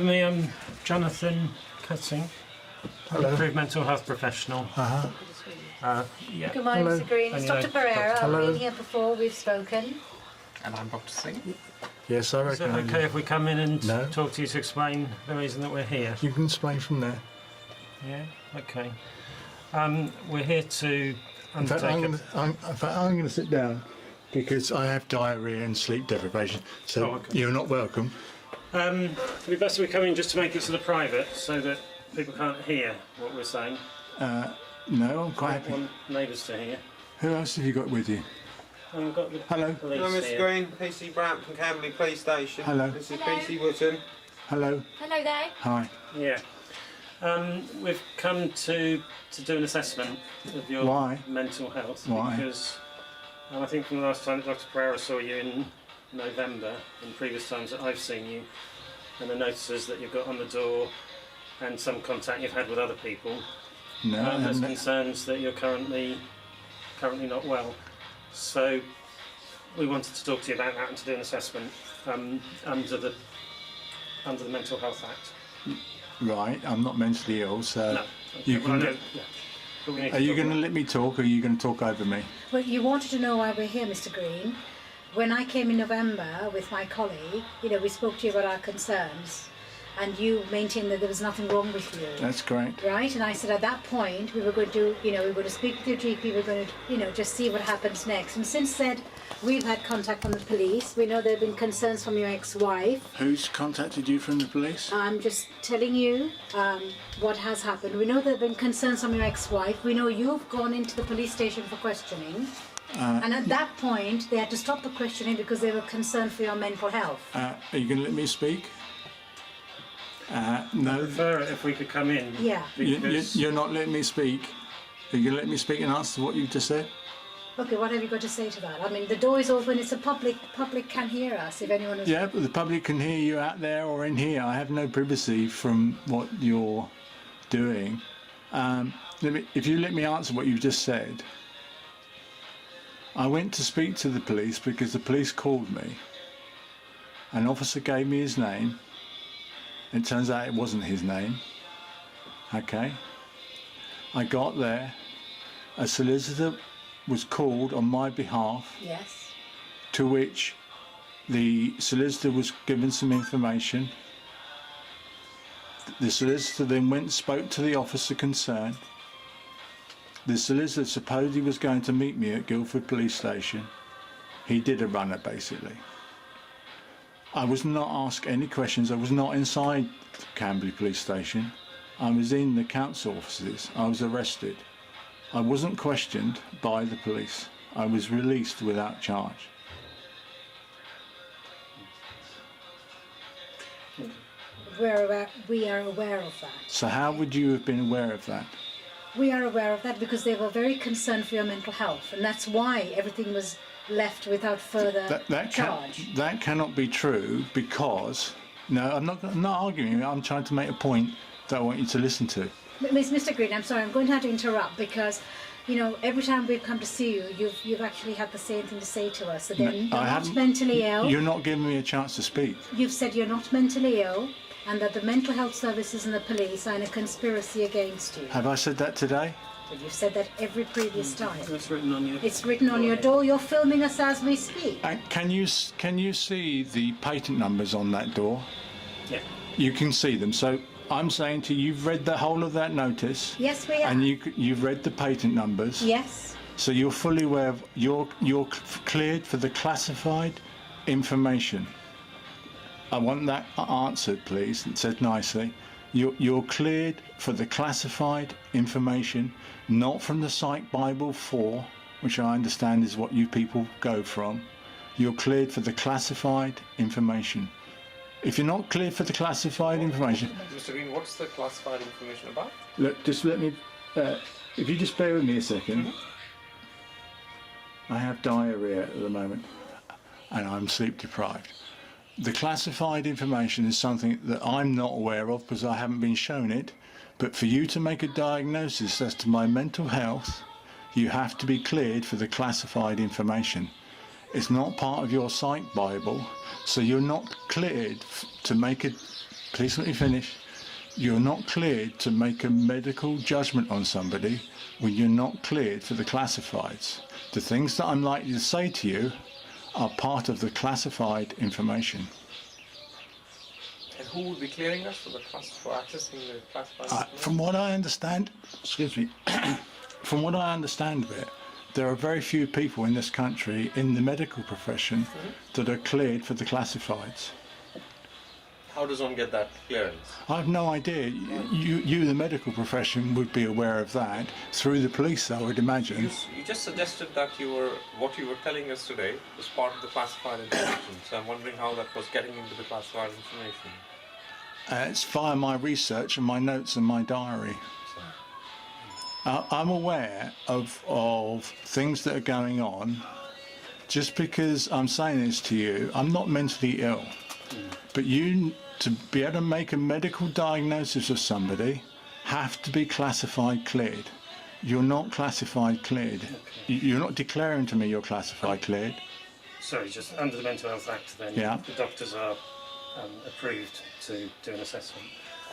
me, I'm Jonathan Cutting. I'm a approved mental health professional. Yeah. Good morning, Mr. Green. It's Dr. Pereira. Hello. I've been here before. We've spoken. And I'm Dr. Singh. Yes, I Is it reckon. okay if we come in and No. talk to you to explain the reason that we're here? You can explain from there. Yeah. Okay. We're here to In fact, undertake. I'm going to sit down because I have diarrhea and sleep deprivation. So Oh, okay. you're not welcome. It'd be best if we come in just to make it sort of private, so that people can't hear what we're saying. No, I'm quite I happy. want neighbours to hear. Who else have you got with you? We've got the Hello. police Hello, Mr. here. Green. PC Brown from Camberley Police Station. Hello. This is Hello. PC Wootton. Hello. Hello there. Hi. Yeah. We've come to do an assessment of your Why? mental health. Why? Because I think from the last time that Dr. Pereira saw you in November, and previous times that I've seen you, and the notices that you've got on the door, and some contact you've had with other people, No, I there's haven't. concerns that you're currently not well. So we wanted to talk to you about that and to do an assessment under the Mental Health Act. Right, I'm not mentally ill, so No. you Well, I can. know, yeah. But we need Are you talk going to about- let me talk, or are you going to talk over me? Well, you wanted to know why we're here, Mr. Green. When I came in November with my colleague, we spoke to you about our concerns, and you maintained that there was nothing wrong with you. That's great. Right, and I said at that point we were going to, we were going to speak with your GP. We were going to, just see what happens next. And since then, we've had contact from the police. We know there have been concerns from your ex-wife. Who's contacted you from the police? I'm just telling you what has happened. We know there have been concerns from your ex-wife. We know you've gone into the police station for questioning. And at that point, they had to stop the questioning because they were concerned for your mental health. Are you going to let me speak? No. prefer it if we could come in. Yeah. Because You're not letting me speak. Are you going to let me speak and answer what you've just said? Okay, what have you got to say to that? I mean, the door is open. It's a public can hear us if anyone is... Yeah, but the public can hear you out there or in here. I have no privacy from what you're doing. If you let me answer what you've just said. I went to speak to the police because the police called me. An officer gave me his name. It turns out it wasn't his name. Okay. I got there. A solicitor was called on my behalf, Yes. to which the solicitor was given some information. The solicitor then went and spoke to the officer concerned. The solicitor supposedly was going to meet me at Guildford Police Station. He did a runner, basically. I was not asked any questions. I was not inside Camberley Police Station. I was in the council offices. I was arrested. I wasn't questioned by the police. I was released without charge. We are aware of that. So how would you have been aware of that? We are aware of that because they were very concerned for your mental health, and that's why everything was left without further charge. That cannot be true because... No, I'm not arguing. I'm trying to make a point that I want you to listen to. Mr. Green, I'm sorry, I'm going to have to interrupt because, every time we've come to see you, you've actually had the same thing to say to us. That you're not haven't. mentally ill. You're not giving me a chance to speak. You've said you're not mentally ill, and that the mental health services and the police are in a conspiracy against you. Have I said that today? But you've said that every previous time. that's written on you. It's written on your door. You're filming us as we speak. Can you see the patent numbers on that door? Yeah. You can see them. So I'm saying to you, you've read the whole of that notice. Yes, we are. And you've read the patent numbers. Yes. So you're fully aware of you're cleared for the classified information. I want that answered, please. It said nicely. You're cleared for the classified information, not from the Psych Bible 4, which I understand is what you people go from. You're cleared for the classified information. If you're not cleared for the classified information, Mr. Green, what's the classified information about? look, just let me. If you just bear with me a second. I have diarrhea at the moment, and I'm sleep deprived. The classified information is something that I'm not aware of because I haven't been shown it. But for you to make a diagnosis as to my mental health, you have to be cleared for the classified information. It's not part of your Psych Bible, so you're not cleared to make please let me finish. You're not cleared to make a medical judgment on somebody when you're not cleared for the classifieds. The things that I'm likely to say to you are part of the classified information. And who would be clearing us for accessing the classified information? From what I understand, excuse me, from what I understand of it, there are very few people in this country in the medical profession that are cleared for the classifieds. How does one get that clearance? I have no idea. You, the medical profession, would be aware of that through the police, I would imagine. You just suggested that what you were telling us today was part of the classified information. So I'm wondering how that was getting into the classified information. It's via my research and my notes and my diary. I'm aware of things that are going on. Just because I'm saying this to you, I'm not mentally ill. But you, to be able to make a medical diagnosis of somebody, have to be classified cleared. You're not classified cleared. You're not declaring to me you're classified cleared. Sorry, just under the Mental Health Act, then the doctors are approved to do an assessment.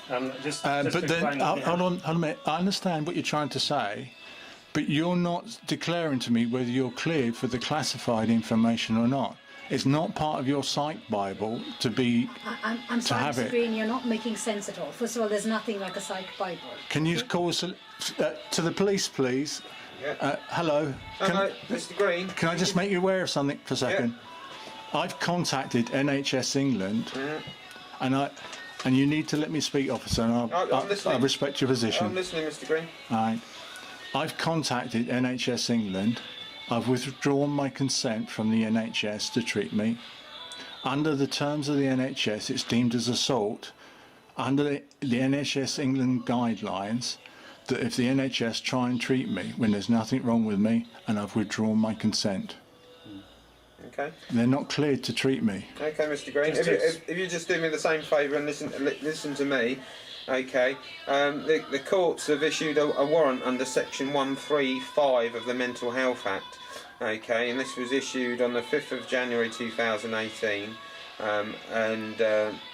But then, hold on a minute. I understand what you're trying to say, but you're not declaring to me whether you're cleared for the classified information or not. It's not part of your psych Bible to be I'm to sorry, have Mr. it. Green, you're not making sense at all. First of all, there's nothing like a psych Bible. Can you call us to the police, please? Yeah. Hello. Hello, Mr. Green. Can I just make you aware of something for a second? Yeah. I've contacted NHS England, and you need to let me speak, officer. And I respect your position. I'm listening, Mr. Green. All right. I've contacted NHS England. I've withdrawn my consent from the NHS to treat me. Under the terms of the NHS, it's deemed as assault. Under the NHS England guidelines, that if the NHS try and treat me when there's nothing wrong with me, and I've withdrawn my consent. Okay. They're not cleared to treat me. Okay, Mr. Green. If you just do me the same favour and listen to me. Okay. The courts have issued a warrant under Section 135 of the Mental Health Act. Okay, and this was issued on the 5th of January 2018. And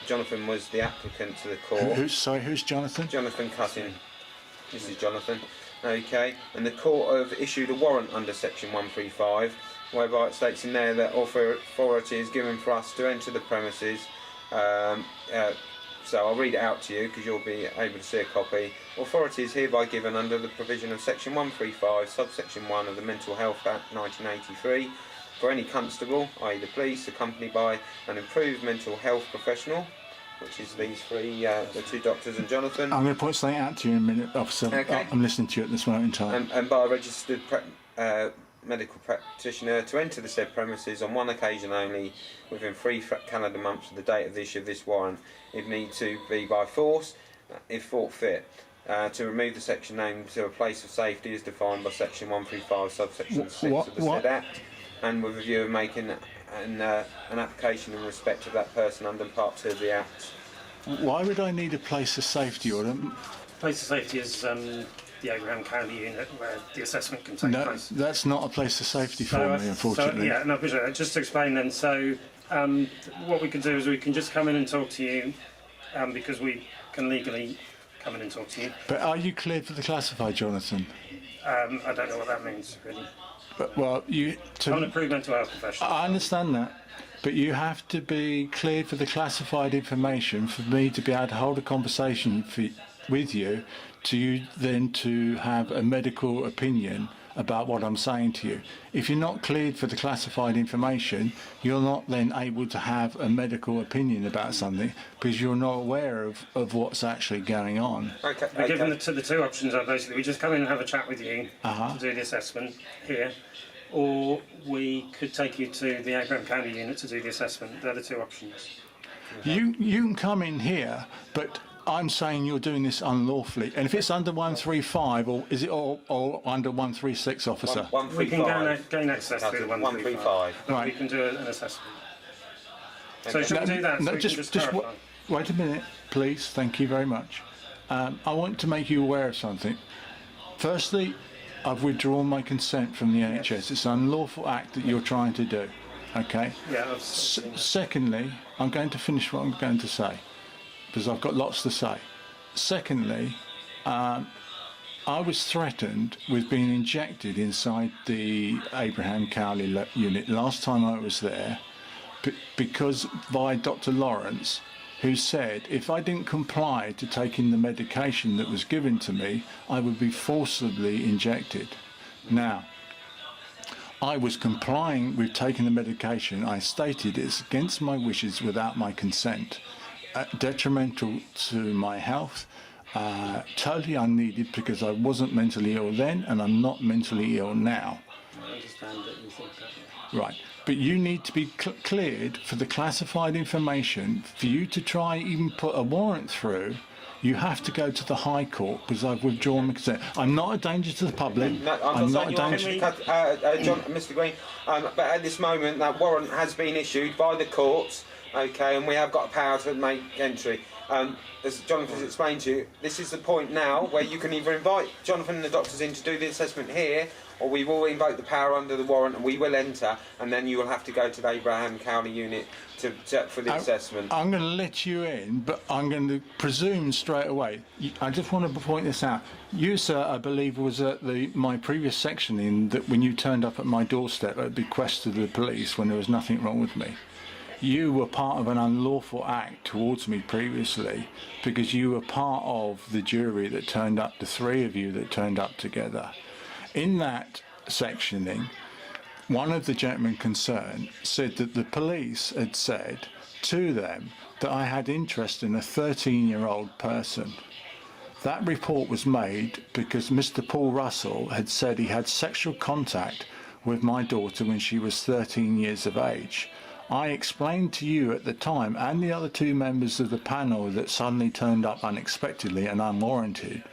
Jonathan was the applicant to the court. Who's Jonathan? Jonathan Cutting. This is Jonathan. Okay, and the court have issued a warrant under Section 135, whereby it states in there that authority is given for us to enter the premises. So I'll read it out to you because you'll be able to see a copy. Authority is hereby given under the provision of Section 135, subsection 1 of the Mental Health Act 1983, for any constable, i.e. the police, accompanied by an improved mental health professional, which is these three, the two doctors and Jonathan. I'm going to point something out to you in a minute, officer. Okay. I'm listening to you at this moment in time. And by a registered medical practitioner to enter the said premises on one occasion only within 3 calendar months of the date of the issue of this warrant, if need to be by force, if thought fit, to remove the section named to a place of safety as defined by Section 135 subsection 6 of the said Act, and with a view of making an application in respect of that person under Part 2 of the Act. Why would I need a place of safety order? Place of safety is the Abraham County unit where the assessment can take place. That's not a place of safety for me, unfortunately. Just to explain then, so what we can do is we can just come in and talk to you because we can legally come in and talk to you. But are you cleared for the classified, Jonathan? I don't know what that means, really. But, well, I'm an approved mental health professional. I understand that. But you have to be cleared for the classified information for me to be able to hold a conversation with you, then to have a medical opinion about what I'm saying to you. If you're not cleared for the classified information, you're not then able to have a medical opinion about something because you're not aware of what's actually going on. Okay. We're given the two options are basically we just come in and have a chat with you to do the assessment here, or we could take you to the Abraham County unit to do the assessment. They're the two options. You can come in here, but I'm saying you're doing this unlawfully. And if it's under 135, or is it all under 136, officer? 135. We can gain access to the 135. Right. We can do an assessment. So should we do that? So just wait a minute, please. Thank you very much. I want to make you aware of something. Firstly, I've withdrawn my consent from the NHS. It's an unlawful act that you're trying to do. Okay? Yeah. Secondly, I'm going to finish what I'm going to say. because I've got lots to say. Secondly, I was threatened with being injected inside the Abraham Cowley unit last time I was there, because by Dr. Lawrence, who said if I didn't comply to taking the medication that was given to me, I would be forcibly injected. Now, I was complying with taking the medication. I stated it's against my wishes without my consent, detrimental to my health, totally unneeded because I wasn't mentally ill then and I'm not mentally ill now. I understand that you think that. Right, but you need to be cleared for the classified information. For you to try even put a warrant through, you have to go to the High Court because I've withdrawn my consent. I'm not a danger to the public. No, I'm not a danger. John, Mr. Green, but at this moment that warrant has been issued by the courts, okay, and we have got power to make entry. As Jonathan's explained to you, this is the point now where you can either invite Jonathan and the doctors in to do the assessment here, or we will invoke the power under the warrant and we will enter, and then you will have to go to the Abraham Cowley unit for the assessment. I'm going to let you in, but I'm going to presume straight away. I just want to point this out. You, sir, I believe, was at my previous sectioning that when you turned up at my doorstep at bequest of the police when there was nothing wrong with me. You were part of an unlawful act towards me previously because you were part of the jury that turned up, the three of you that turned up together. In that sectioning, one of the gentlemen concerned said that the police had said to them that I had interest in a 13-year-old person. That report was made because Mr. Paul Russell had said he had sexual contact with my daughter when she was 13 years of age. I explained to you at the time and the other two members of the panel that suddenly turned up unexpectedly and unwarranted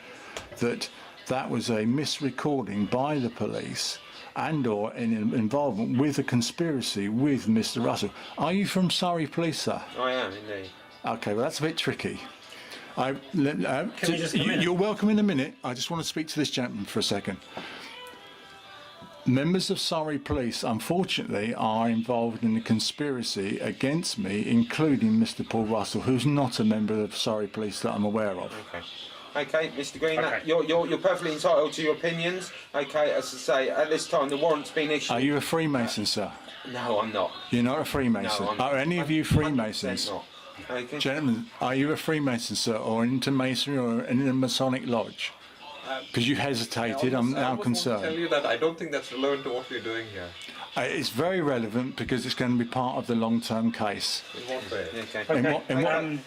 that that was a misrecording by the police and or an involvement with a conspiracy with Mr. Russell. Are you from Surrey Police, sir? I am, indeed. Okay, well that's a bit tricky. Can we just come in? You're welcome in a minute. I just want to speak to this gentleman for a second. Members of Surrey Police, unfortunately, are involved in a conspiracy against me, including Mr. Paul Russell, who's not a member of Surrey Police that I'm aware of. Okay, Mr. Green, Okay. You're perfectly entitled to your opinions. Okay, as I say, at this time the warrant's been issued. Are you a Freemason, sir? No, I'm not. You're not a Freemason? No, I'm Are any of you Freemasons? Not. Okay. Gentlemen, are you a Freemason, sir, or into Masonry or in a Masonic lodge? Because you hesitated, I'm now concerned. I tell you that I don't think that's relevant to what we're doing here. It's very relevant because it's going to be part of the long-term case. In what way? Okay. David,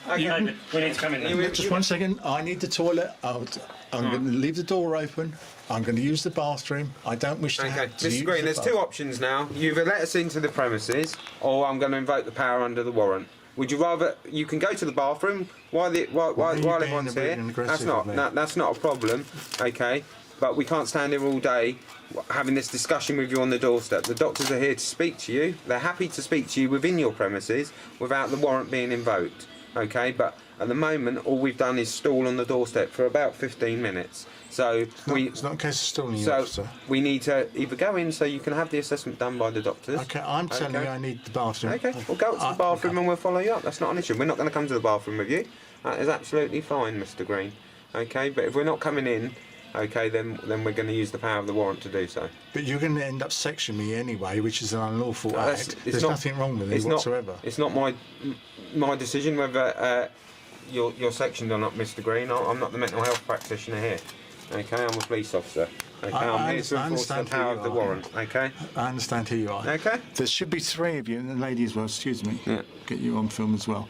we need to come in then. Just 1 second, I need the toilet. I'm going to leave the door open. I'm going to use the bathroom. I don't wish to Okay, have to use Mr. Green, the there's two options now. You either let us into the premises, or I'm going to invoke the power under the warrant. Would you rather? You can go to the bathroom while everyone's here. That's not a problem. Okay, but we can't stand here all day having this discussion with you on the doorstep. The doctors are here to speak to you. They're happy to speak to you within your premises without the warrant being invoked. Okay, but at the moment, all we've done is stall on the doorstep for about 15 minutes. So it's not a case of stalling you, officer. We need to either go in so you can have the assessment done by the doctors. Okay, I'm telling you I need the bathroom. Okay, we'll go to the bathroom and we'll follow you up. That's not an issue. We're not going to come to the bathroom with you. That is absolutely fine, Mr. Green. Okay, but if we're not coming in, okay, then we're going to use the power of the warrant to do so. But you're going to end up sectioning me anyway, which is an unlawful act. There's nothing wrong with it whatsoever. It's not my decision whether you're sectioned or not, Mr. Green. I'm not the mental health practitioner here. Okay, I'm a police officer. Okay, I'm here to enforce the power of the warrant. Okay. I understand who you are. Okay. There should be three of you, and the lady as well. Excuse me. Yeah. Get you on film as well.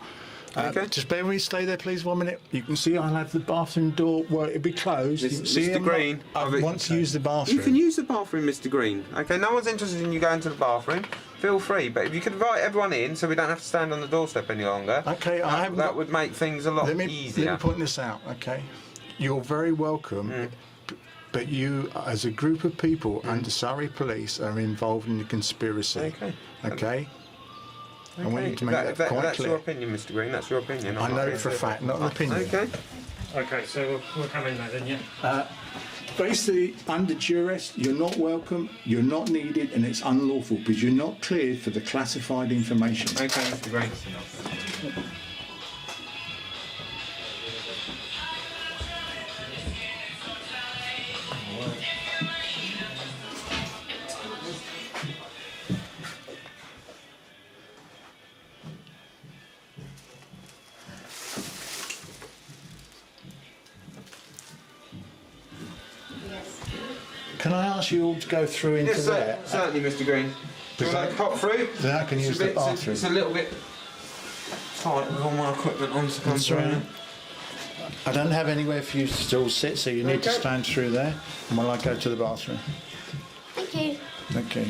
Okay. Just bear with me. Stay there, please. 1 minute. You can see I'll have the bathroom door. Well, it'll be closed. Mr. Green, I want to use the bathroom. You can use the bathroom, Mr. Green. Okay, no one's interested in you going to the bathroom. Feel free, but if you could invite everyone in so we don't have to stand on the doorstep any longer. Okay, that would make things a lot easier. Let me point this out. Okay, you're very welcome. But you, as a group of people under Surrey Police, are involved in the conspiracy. Okay. I want you to make that quite clear. That's your opinion, Mr. Green. That's your opinion. I know for a fact, not an opinion. Okay. Okay, so we'll come in there then, yeah? Basically, under duress, you're not welcome, you're not needed, and it's unlawful because you're not cleared for the classified information. Okay, Mr. Green. I ask you all to go through into Yes, there? certainly, Mr. Green. Do you want to pop through? Then I can use the bathroom. It's a little bit tight with all my equipment on to come That's through. right. I don't have anywhere for you to still sit, so you need to Okay. stand through there while I go to the bathroom. Thank you. Thank you.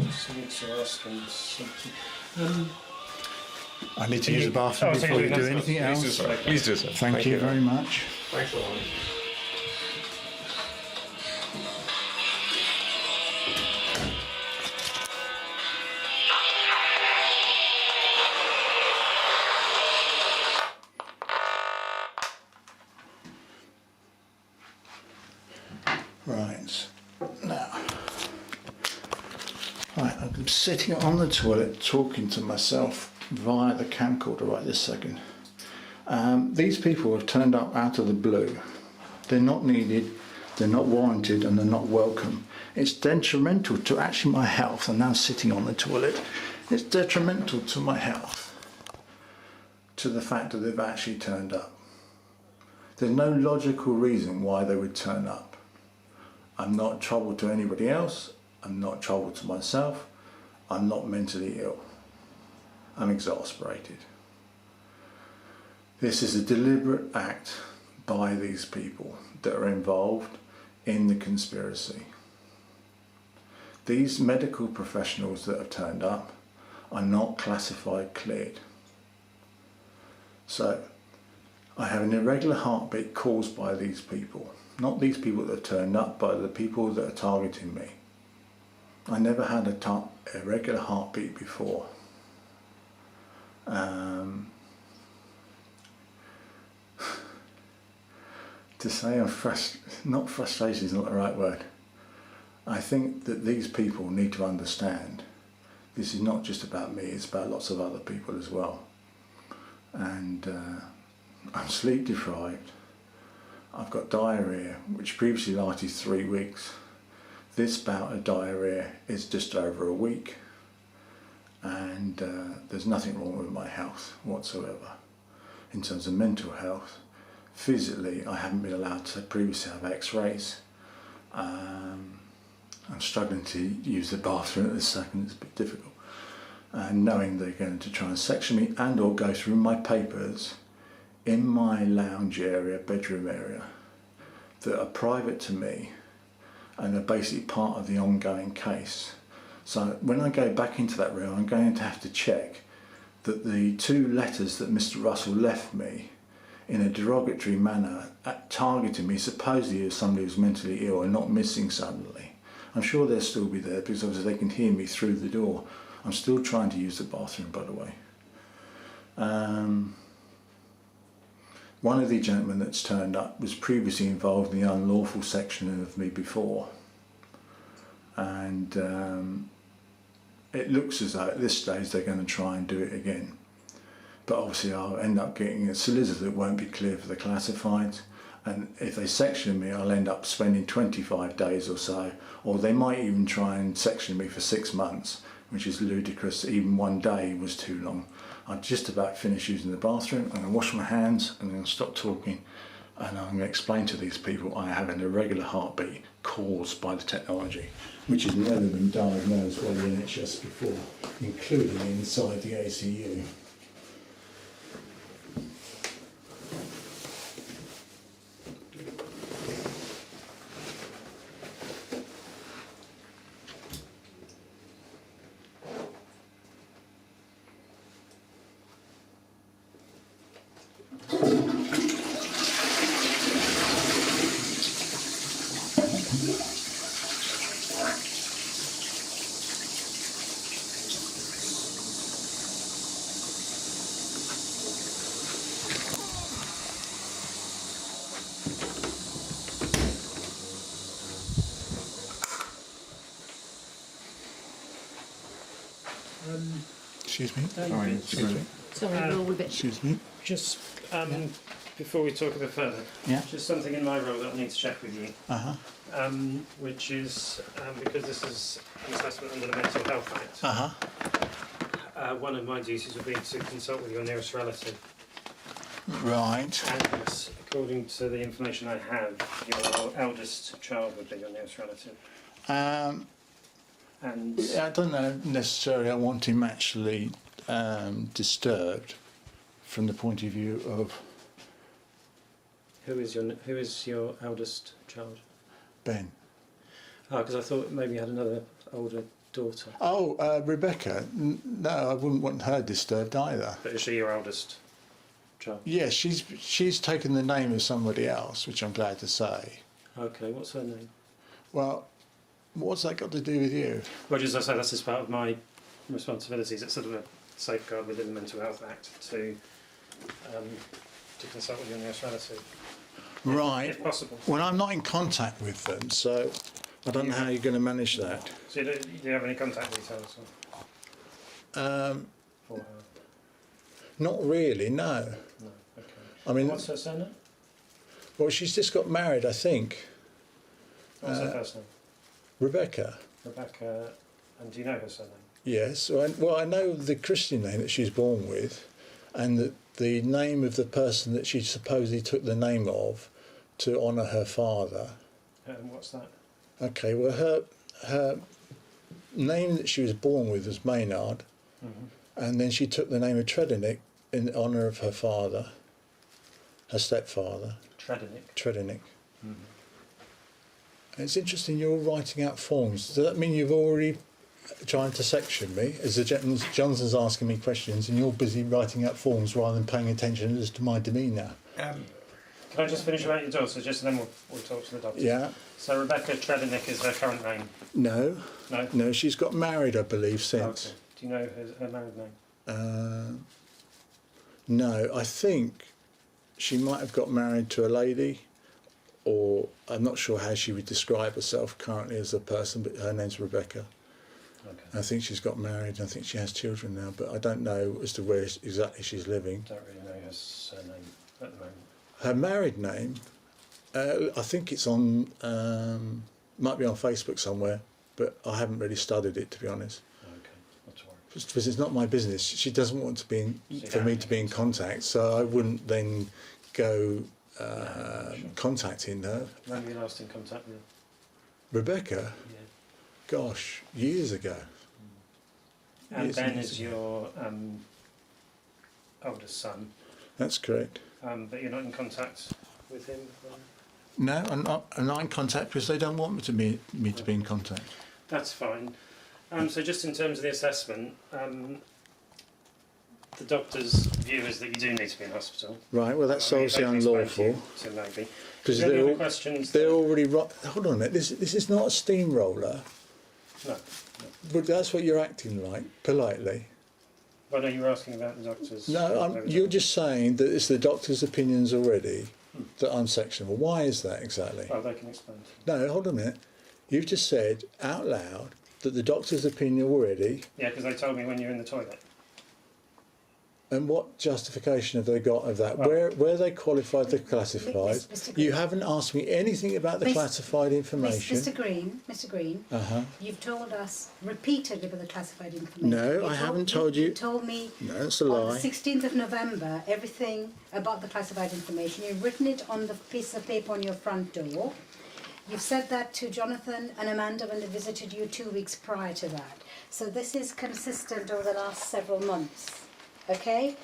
Just need to ask him something. I need to use the bathroom before you do anything else. Please do so. Thank you very much. Thanks a lot. Right, now, right, I'm sitting on the toilet talking to myself via the camcorder right this second. These people have turned up out of the blue. They're not needed, they're not warranted, and they're not welcome. It's detrimental to actually my health. I'm now sitting on the toilet. It's detrimental to my health, to the fact that they've actually turned up. There's no logical reason why they would turn up. I'm not trouble to anybody else, I'm not trouble to myself, I'm not mentally ill. I'm exasperated. This is a deliberate act by these people that are involved in the conspiracy. These medical professionals that have turned up are not classified cleared. So, I have an irregular heartbeat caused by these people. Not these people that have turned up, but the people that are targeting me. I never had a regular heartbeat before. To say I'm not frustration is not the right word. I think that these people need to understand this is not just about me, it's about lots of other people as well. And I'm sleep deprived. I've got diarrhea, which previously lasted 3 weeks. This bout of diarrhea is just over a week, and there's nothing wrong with my health whatsoever. In terms of mental health, physically I haven't been allowed to previously have x-rays. I'm struggling to use the bathroom at this second, it's a bit difficult. And knowing they're going to try and section me and or go through my papers in my lounge area, bedroom area, that are private to me and are basically part of the ongoing case. So when I go back into that room, I'm going to have to check that the 2 letters that Mr. Russell left me in a derogatory manner targeting me supposedly as somebody who's mentally ill and not missing suddenly. I'm sure they'll still be there because obviously they can hear me through the door. I'm still trying to use the bathroom, by the way. One of the gentlemen that's turned up was previously involved in the unlawful section of me before. And it looks as though at this stage they're going to try and do it again. But obviously I'll end up getting a solicitor that won't be clear for the classifieds. And if they section me, I'll end up spending 25 days or so. Or they might even try and section me for 6 months, which is ludicrous. Even 1 day was too long. I just about finished using the bathroom. I'm going to wash my hands and I'm going to stop talking, and I'm going to explain to these people I have an irregular heartbeat caused by the technology, which has never been diagnosed by the NHS before, including inside the ACU. Excuse me. Excuse me. Sorry, we're all a bit. Excuse me. Just before we talk a bit further, Yeah. just something in my role that I need to check with you, which is because this is an assessment under the Mental Health Act. One of my duties will be to consult with your nearest relative. Right. And according to the information I have, your eldest child would be your nearest relative. Um, And I don't know necessarily I want him actually disturbed from the point of view of who is your eldest child? Ben. Oh, because I thought maybe you had another older daughter. Oh, Rebecca. No, I wouldn't want her disturbed either. But is she your eldest child? Yes, she's taken the name of somebody else, which I'm glad to say. Okay, what's her name? Well, what's that got to do with you? Well, as I say, that's just part of my responsibilities. It's sort of a safeguard within the Mental Health Act to consult with your nearest relative, Right. if possible. Well, I'm not in contact with them, so I don't know how you're going to manage that. So do you have any contact details for her? Not really, no. No, okay. I mean, What's her surname? well, she's just got married, I think. What's her first name? Rebecca. Rebecca, and do you know her surname? Yes. Well, I know the Christian name that she was born with, and the name of the person that she supposedly took the name of to honour her father. And what's that? Okay. Well, her name that she was born with was Maynard, and then she took the name of Tredenick in honour of her father, her stepfather. Tredenick. It's interesting you're writing out forms. Does that mean you've already tried to section me? As the Johnson's asking me questions and you're busy writing out forms rather than paying attention as to my demeanour. Can I just finish about your daughter, just and then we'll talk to the doctor? Yeah. So Rebecca Tredenick is her current name? No. No? No, she's got married, I believe, since. Okay. Do you know her married name? No, I think she might have got married to a lady, or I'm not sure how she would describe herself currently as a person, but her name's Rebecca. Okay. I think she's got married, I think she has children now, but I don't know as to where exactly she's living. Don't really know her surname at the moment. Her married name, I think it's on, might be on Facebook somewhere, but I haven't really studied it, to be honest. Okay, not to worry. Because it's not my business. She doesn't want to be for me to be in contact, so I wouldn't then go contacting her. When were you last in contact with her? Rebecca? Yeah. Gosh, years ago. And Years Ben and years is ago. your oldest son, That's correct. but you're not in contact with him? No, I'm not in contact because they don't want me to be in contact. That's fine. So just in terms of the assessment, the doctor's view is that you do need to be in hospital. Right, well that's I mean, obviously they can explain unlawful. to you maybe. Because Is there any they're, other questions? they're already... Hold on a minute, this is not a steamroller. No. But that's what you're acting like, politely. Well, no, you were asking about the doctor's... No, you're just saying that it's the doctor's opinions already that I'm sectionable. Why is that exactly? Well, they can explain to you. No, hold on a minute. You've just said out loud that the doctor's opinion already, Yeah, because they told me when you're in the toilet. and what justification have they got of that? Well, where they qualified the classified? Mr. Green. You haven't asked me anything about the classified information. Mr. Green, Uh-huh. you've told us repeatedly about the classified information. No, I haven't told you. You told me No, it's a on lie. the 16th of November everything about the classified information. You've written it on the piece of paper on your front door. You've said that to Jonathan and Amanda when they visited you 2 weeks prior to that. So this is consistent over the last several months. Okay?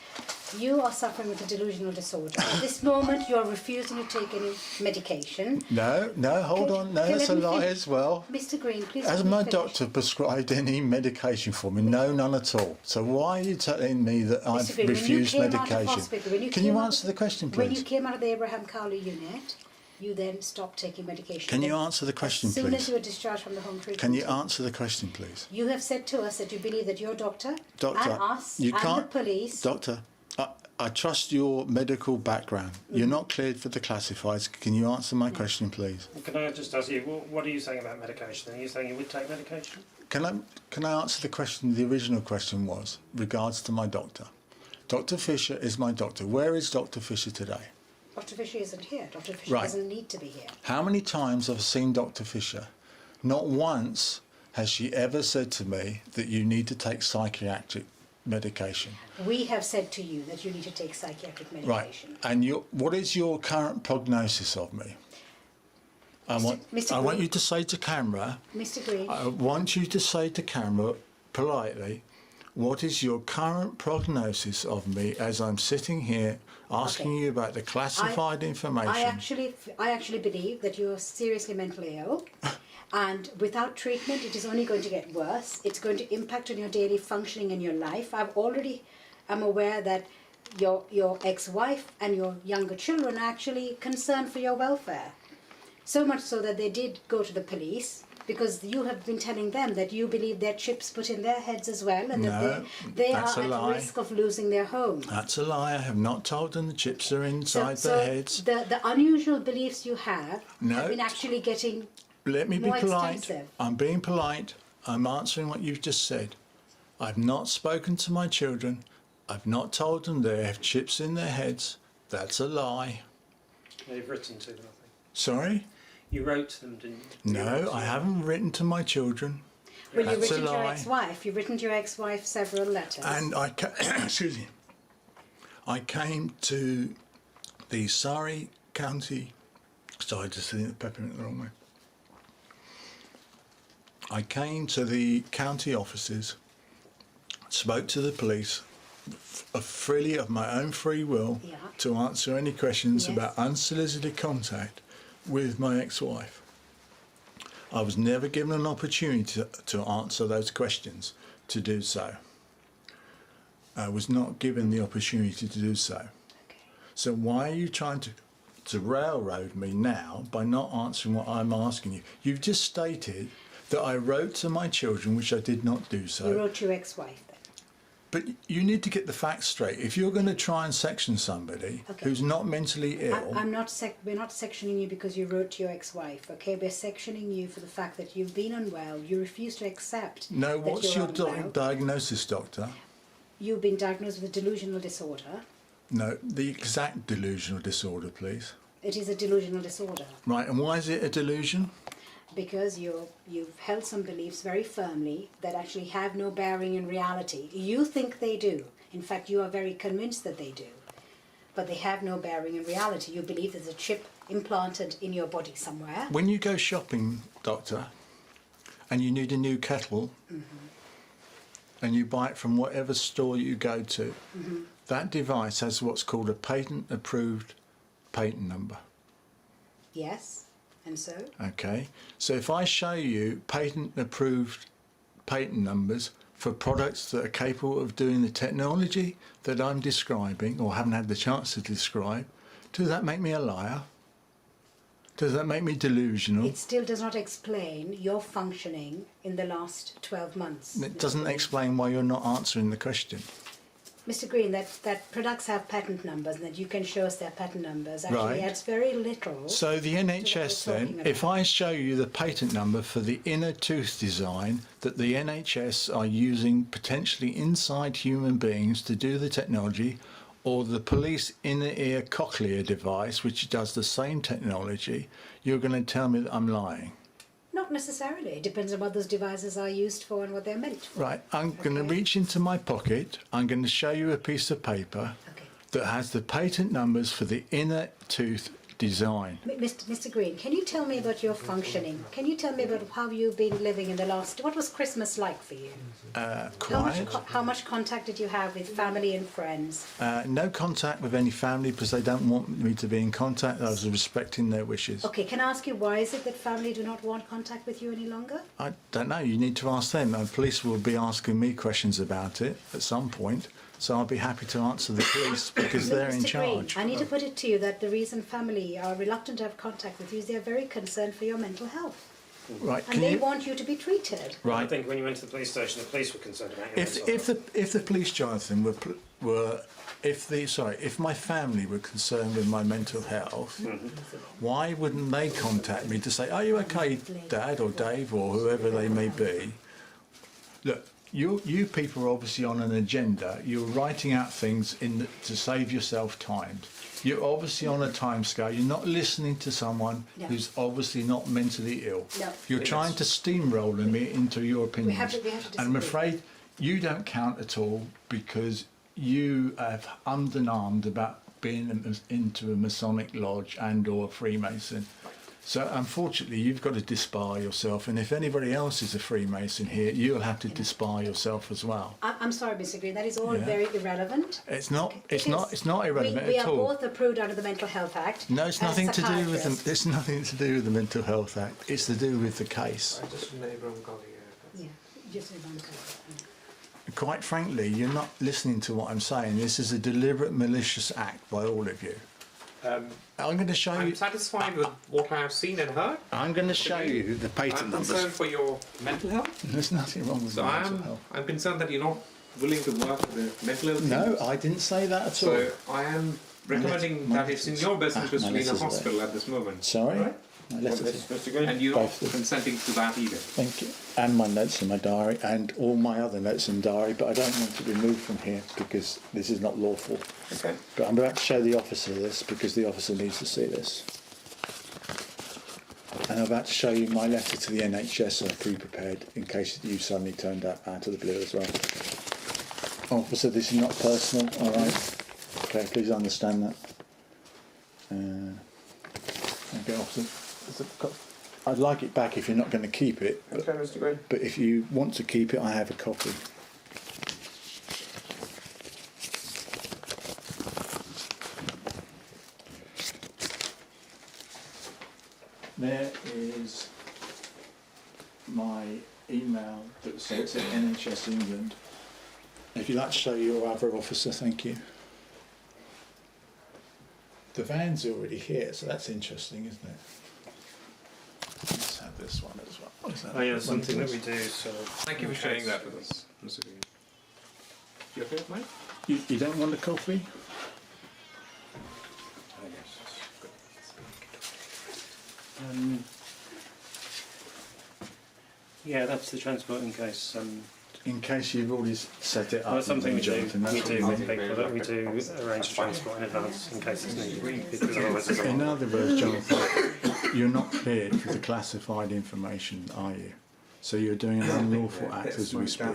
You are suffering with a delusional disorder. At this moment, you are refusing to take any medication. No, hold on. No, Okay, that's a let me lie fin- as well. Mr. Green, please. Has let me my finish. doctor prescribed any medication for me? No, none at all. So why are you telling me that I've Mr. Green, when you refused came out of medication? hospital, when you Can you came out answer of- the question, When you please? came out of the Abraham Cowley unit, you then stopped taking medication. Can you Then answer the question, as soon as please? you were discharged from the home treatment. Can you answer the question, please? You have said to us that you believe that your doctor, Doctor, and us you and can't... the police. Doctor, I trust your medical background. You're not cleared for the classifieds. Can you answer my question, please? Can I just ask you, what are you saying about medication? Are you saying you would take medication? Can I answer the question? The original question was regards to my doctor. Dr. Fisher is my doctor. Where is Dr. Fisher today? Dr. Fisher isn't here. Dr. Fisher Right. doesn't need to be here. How many times have I seen Dr. Fisher? Not once has she ever said to me that you need to take psychiatric medication. We have said to you that you need to take psychiatric Right. medication. And what is your current prognosis of me? I want Green. you to say to camera, Mr. Green, I want you to say to camera politely, what is your current prognosis of me as I'm sitting here asking you about the classified information? I actually believe that you're seriously mentally ill, and without treatment, it is only going to get worse. It's going to impact on your daily functioning in your life. I'm aware that your ex-wife and your younger children are actually concerned for your welfare. So much so that they did go to the police, because you have been telling them that you believe there are chips put in their heads as well, and that they are at risk of losing their home. That's a lie. I have not told them the chips are inside their heads. The unusual beliefs you have been actually getting Let me be more polite. extensive. I'm being polite. I'm answering what you've just said. I've not spoken to my children. I've not told them they have chips in their heads. That's a lie. You've written to them, I think. Sorry? You wrote to them, didn't you? No, I haven't written to my children. Well, you've That's a written to your lie. ex-wife. You've written to your ex-wife several letters. And excuse me, I came to the Surrey County. Sorry, I just said the peppermint the wrong way. I came to the county offices, spoke to the police freely of my own free will to answer any questions about unsolicited contact with my ex-wife. I was never given an opportunity to answer those questions, to do so. I was not given the opportunity to do so. Okay. So why are you trying to railroad me now by not answering what I'm asking you? You've just stated that I wrote to my children, which I did not do so. You wrote to your ex-wife then? But you need to get the facts straight. If you're going to try and section somebody who's not mentally ill... we're not sectioning you because you wrote to your ex-wife, okay? We're sectioning you for the fact that you've been unwell, you refuse to accept No, that what's you're your unwell. diagnosis, doctor? You've been diagnosed with a delusional disorder. No, the exact delusional disorder, please. It is a delusional disorder. Right, and why is it a delusion? Because you've held some beliefs very firmly that actually have no bearing in reality. You think they do. In fact, you are very convinced that they do. But they have no bearing in reality. You believe there's a chip implanted in your body somewhere. When you go shopping, doctor, and you need a new kettle, and you buy it from whatever store you go to, that device has what's called a patent-approved patent number. Yes, and so? Okay, so if I show you patent-approved patent numbers for products that are capable of doing the technology that I'm describing or haven't had the chance to describe, does that make me a liar? Does that make me delusional? It still does not explain your functioning in the last 12 months. It doesn't explain why you're not answering the question. Mr. Green, that products have patent numbers and that you can show us their patent numbers actually adds very little. So the NHS then, if I show you the patent number for the inner tooth design that the NHS are using potentially inside human beings to do the technology, or the police inner ear cochlear device which does the same technology, you're going to tell me that I'm lying. Not necessarily. It depends on what those devices are used for and what they're meant for. Right, I'm going to reach into my pocket, I'm going to show you a piece of paper that has the patent numbers for the inner tooth design. Mr. Green, can you tell me about your functioning? Can you tell me about how you've been living in the last... What was Christmas like for you? Quiet. How much contact did you have with family and friends? No contact with any family because they don't want me to be in contact. I was respecting their wishes. Okay, can I ask you why is it that family do not want contact with you any longer? I don't know. You need to ask them. The police will be asking me questions about it at some point. So I'll be happy to answer the police because they're in charge. Green, I need to put it to you that the reason family are reluctant to have contact with you is they're very concerned for your mental health. Right, and they want you to be treated. Right. I think when you went to the police station, the police were concerned about your mental health. If the police, Jonathan, if my family were concerned with my mental health, why wouldn't they contact me to say, "Are you okay, Dad or Dave or whoever they may be?" Look. You people are obviously on an agenda. You're writing out things to save yourself time. You're obviously on a time scale. You're not listening to someone who's obviously not mentally ill. No. You're trying to steamroller me into your opinions. We have to disagree. And I'm afraid you don't count at all because you have ummed and ahmed about being into a Masonic lodge and or a Freemason. So unfortunately, you've got to disbar yourself, and if anybody else is a Freemason here, you'll have to disbar yourself as well. I'm sorry, Mr. Green. That is all very irrelevant. It's not. It's not irrelevant we at all. We are both approved under the Mental Health Act. No, it's nothing to do with them. It's nothing to do with the Mental Health Act. It's to do with the case. Just a neighbouring colleague. Yeah, just a one. Quite frankly, you're not listening to what I'm saying. This is a deliberate, malicious act by all of you. I'm going to show you. I'm satisfied with what I have seen and heard. I'm going to show you the patent I'm numbers. concerned for your mental health. There's nothing wrong with So my mental health. I'm concerned that you're not willing to work with the mental health. No, teams. I didn't say that at all. So I am recommending that it's in your best interest to be in a hospital at this moment. Sorry? Right? My letters here. Mr. Green? And you're not Both of them. consenting to that either. Thank you. And my notes in my diary and all my other notes in diary, but I don't want to be moved from here because this is not lawful. Okay. But I'm about to show the officer this because the officer needs to see this. And I'm about to show you my letter to the NHS I pre-prepared in case you suddenly turned up out of the blue as well. Officer, this is not personal, alright? Okay, please understand that. Okay, officer. I'd like it back if you're not going to keep it. Okay, Mr. Green. But if you want to keep it, I have a copy. There is my email that was sent to NHS England. If you'd like to show your other officer, thank you. The van's already here, so that's interesting, isn't it? Let's have this one as well. What is that? Oh yeah, something that we do. So Thank you for sharing that with us, Mr. Green. You okay with mine? You don't want a coffee? Yeah, that's the transport in case. In case you've already set it up. Well, something we do. Jonathan, that's We what do you with mean. people that we do arrange transport in advance in case it's needed. Because otherwise, there's a In lot. other words, Jonathan, you're not cleared for the classified information, are you? So you're doing an unlawful act as we speak.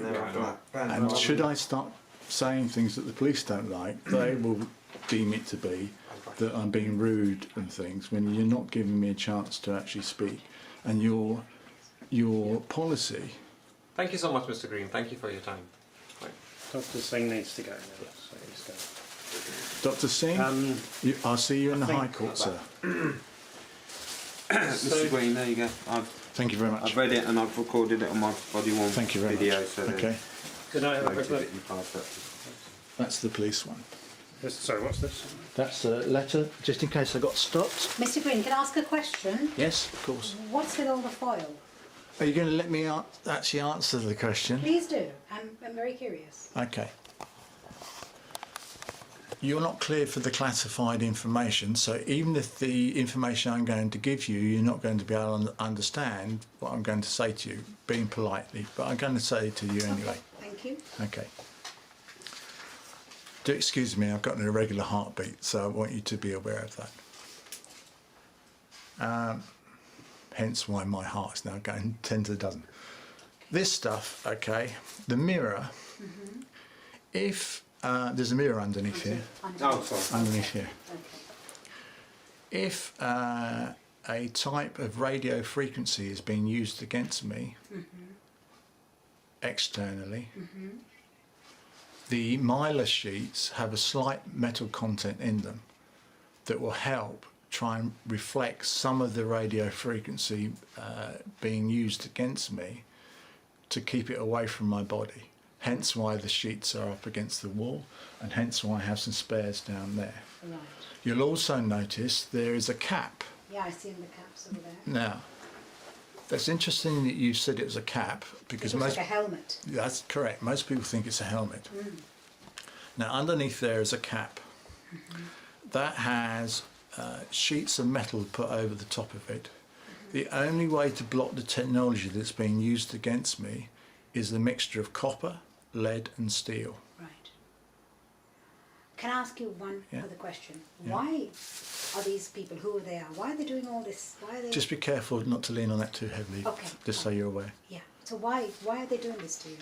And should I start saying things that the police don't like, they will deem it to be that I'm being rude and things when you're not giving me a chance to actually speak. And your policy. Thank you so much, Mr. Green. Thank you for your time. Right. Dr. Singh needs to go now. So he's Dr. Singh, I'll see you in the I think- High Court, sir. Mr. Green, there you go. Thank you very much. I've read it and I've recorded it on my body worn Thank you very video. much. So Okay, Can I have a quick noted look? it in past that. that's the police one. Sorry, what's this? That's a letter, just in case I got stopped. Mr. Green, can I ask a question? Yes, of course. What's with all the foil? Are you going to let me actually answer the question? Please do. I'm very curious. Okay. You're not cleared for the classified information, so even if the information I'm going to give you, you're not going to be able to understand what I'm going to say to you, being politely, but I'm going to say it to you anyway. Thank you. Okay. Do excuse me, I've got an irregular heartbeat, so I want you to be aware of that. Hence why my heart's now going 10 to the dozen. This stuff, okay, the mirror, if there's a mirror underneath here, Oh, sorry. underneath here. Okay. If a type of radio frequency is being used against me externally, the miler sheets have a slight metal content in them that will help try and reflect some of the radio frequency being used against me to keep it away from my body. Hence why the sheets are up against the wall, and hence why I have some spares down there. Right. You'll also notice there is a cap. Yeah, I see in the caps over there. Now, that's interesting that you said it was a cap, because It looks most like a helmet. that's correct. Most people think it's a helmet. Now, underneath there is a cap that has sheets of metal put over the top of it. The only way to block the technology that's being used against me is the mixture of copper, lead, and steel. Right. Can I ask you one Yeah. other question? Yeah. Why are these people, who they are, why are they doing all this? Why are they? Just be careful not to lean on that too heavily. Okay. Just so you're aware. Yeah. So why are they doing this to you?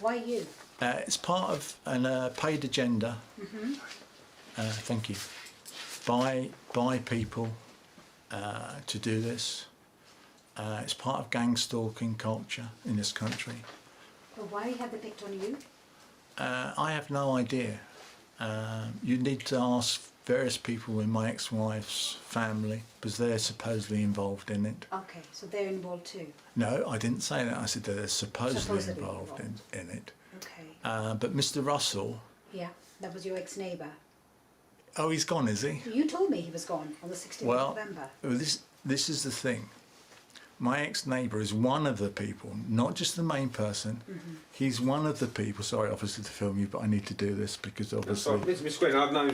Why you? It's part of a paid agenda. Thank you. By people to do this. It's part of gang stalking culture in this country. Well, why have they picked on you? I have no idea. You need to ask various people in my ex-wife's family because they're supposedly involved in it. Okay, so they're involved too. No, I didn't say that. I said they're supposedly involved in it. Okay. But Mr. Russell... Yeah, that was your ex-neighbour. Oh, he's gone, is he? You told me he was gone on the 16th of November. Well, this is the thing. My ex-neighbour is one of the people, not just the main person. He's one of the people. Sorry, obviously, to film you, but I need to do this because obviously... Sorry, Miss Green, I've no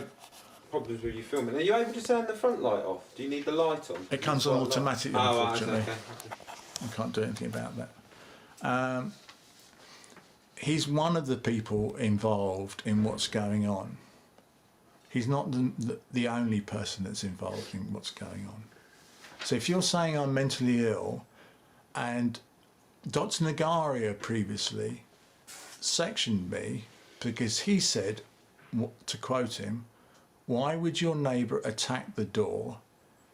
problems with you filming. Are you able to turn the front light off? Do you need the light on? It comes on automatic, unfortunately. Okay. I can't do anything about that. He's one of the people involved in what's going on. He's not the only person that's involved in what's going on. So if you're saying I'm mentally ill, and Dr. Nagaria previously sectioned me because he said, to quote him, "Why would your neighbour attack the door?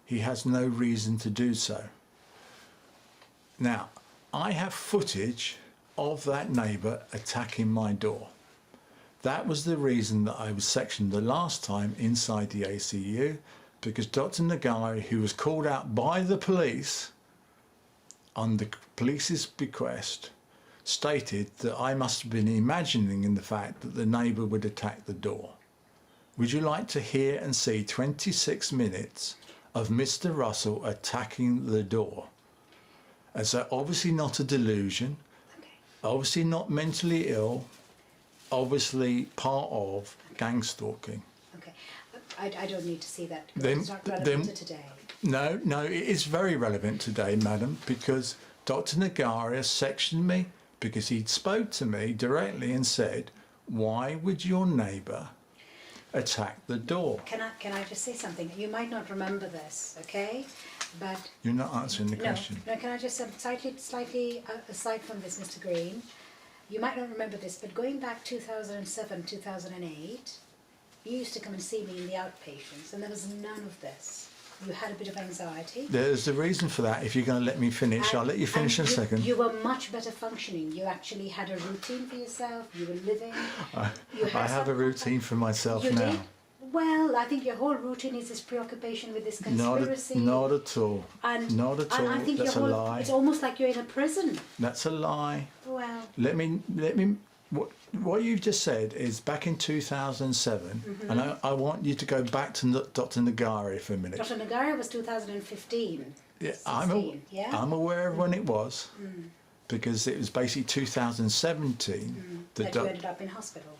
He has no reason to do so." Now, I have footage of that neighbour attacking my door. That was the reason that I was sectioned the last time inside the ACU, because Dr. Nagari, who was called out by the police on the police's bequest, stated that I must have been imagining in the fact that the neighbour would attack the door. Would you like to hear and see 26 minutes of Mr. Russell attacking the door? And so obviously not a delusion, obviously not mentally ill, obviously part of gang stalking. Okay, I don't need to see that. Then- It's not relevant to today. No, it is very relevant today, madam, because Dr. Nagaria sectioned me because he spoke to me directly and said, "Why would your neighbour attack the door?" Can I just say something? You might not remember this, okay? But You're not answering the question. No, can I just slightly aside from this, Mr. Green? You might not remember this, but going back 2007, 2008, you used to come and see me in the outpatients, and there was none of this. You had a bit of anxiety. There's a reason for that. If you're going to let me finish, I'll let you finish in a second. You were much better functioning. You actually had a routine for yourself. You were living. I have a routine for myself You now. did? Well, I think your whole routine is this preoccupation with this conspiracy. Not at all. And, Not at all. And I think That's your a whole, lie. it's almost like you're in a prison. That's a lie. Well, Let me. What you've just said is back in 2007, and I want you to go back to Dr. Nagari for a minute. Dr. Nagara was 2015. Yeah, 16, yeah? I'm aware of when it was, because it was basically 2017 that you ended up in hospital.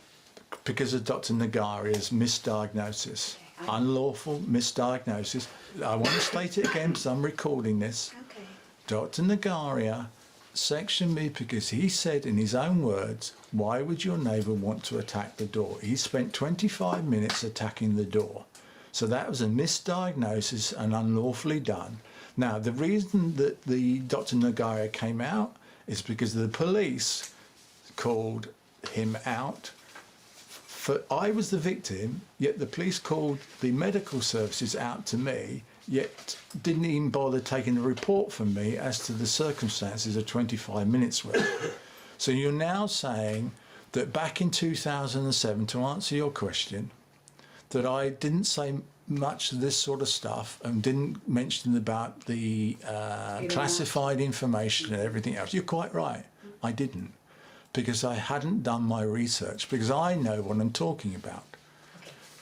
because of Dr. Nagari's misdiagnosis, Okay, unlawful misdiagnosis. I want to state it again because I'm recording this. Okay. Dr. Nagaria sectioned me because he said in his own words, "Why would your neighbour want to attack the door?" He spent 25 minutes attacking the door. So that was a misdiagnosis and unlawfully done. Now, the reason that the Dr. Nagaria came out is because the police called him out. I was the victim, yet the police called the medical services out to me, yet didn't even bother taking a report from me as to the circumstances of 25 minutes worth. So you're now saying that back in 2007, to answer your question, that I didn't say much of this sort of stuff and didn't mention about the classified information and everything else. You're quite right. I didn't, because I hadn't done my research, because I know what I'm talking about.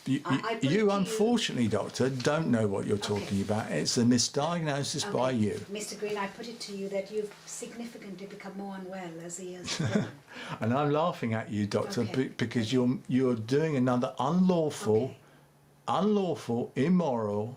You unfortunately, Doctor, don't know what you're talking about. It's a misdiagnosis by you. Mr. Green, I put it to you that you've significantly become more unwell as the years have gone. And I'm laughing at you, Doctor, Okay. because you're doing another unlawful, immoral,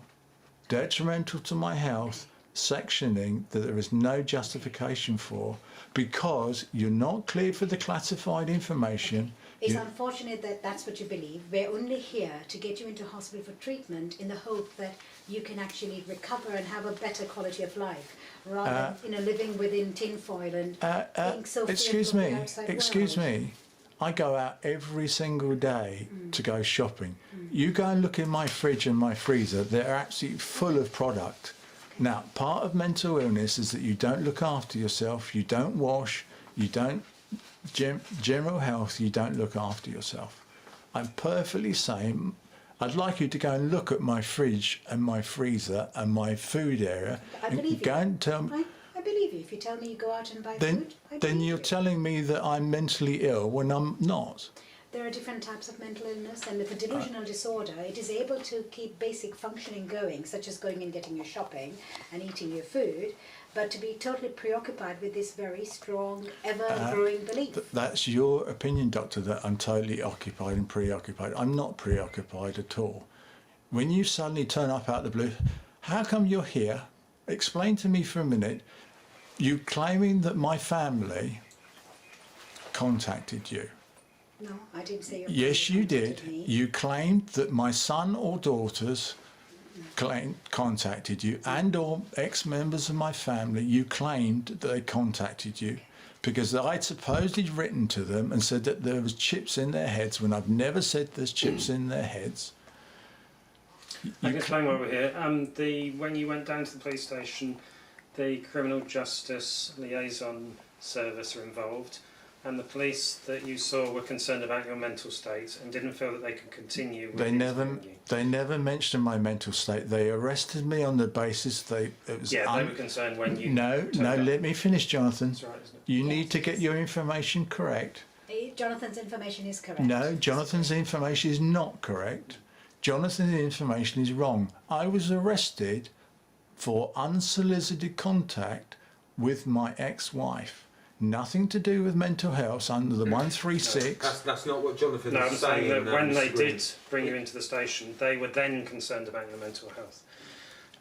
detrimental to my health sectioning that there is no justification for, because you're not cleared for the classified information. It's unfortunate that that's what you believe. We're only here to get you into hospital for treatment in the hope that you can actually recover and have a better quality of life, rather than living within tinfoil and being so excuse fearful me, of the outside excuse world. me. I go out every single day to go shopping. You go and look in my fridge and my freezer, they're absolutely full of product. Now, part of mental illness is that you don't look after yourself, you don't wash, you don't, general health, you don't look after yourself. I'm perfectly sane. I'd like you to go and look at my fridge and my freezer and my food area. I and believe go you. and tell me. I believe you. If you tell me you go out and buy Then, food, I then believe you're you. telling me that I'm mentally ill when I'm not. There are different types of mental illness, and with a delusional disorder, it is able to keep basic functioning going, such as going and getting your shopping and eating your food, but to be totally preoccupied with this very strong, ever-growing belief. That's your opinion, Doctor, that I'm totally occupied and preoccupied. I'm not preoccupied at all. When you suddenly turn up out of the blue, how come you're here? Explain to me for a minute. You claiming that my family contacted you. No, I didn't say your Yes, family you did. contacted me. You claimed that my son or daughters contacted you, and or ex-members of my family. You claimed that they contacted you because I'd supposedly written to them and said that there was chips in their heads when I've never said there's chips in their heads. I can explain why we're here. When you went down to the police station, the Criminal Justice Liaison Service are involved, and the police that you saw were concerned about your mental state and didn't feel that they could continue with interviewing you. They never mentioned my mental state. They arrested me on the basis they were concerned when you No, let me finish, Jonathan. That's right, isn't it? You need to get your information correct. Jonathan's information is correct. No, Jonathan's information is not correct. Jonathan's information is wrong. I was arrested for unsolicited contact with my ex-wife. Nothing to do with mental health under the 136. That's not what Jonathan No, I'm is saying saying. that when they did bring you into the station, they were then concerned about your mental health,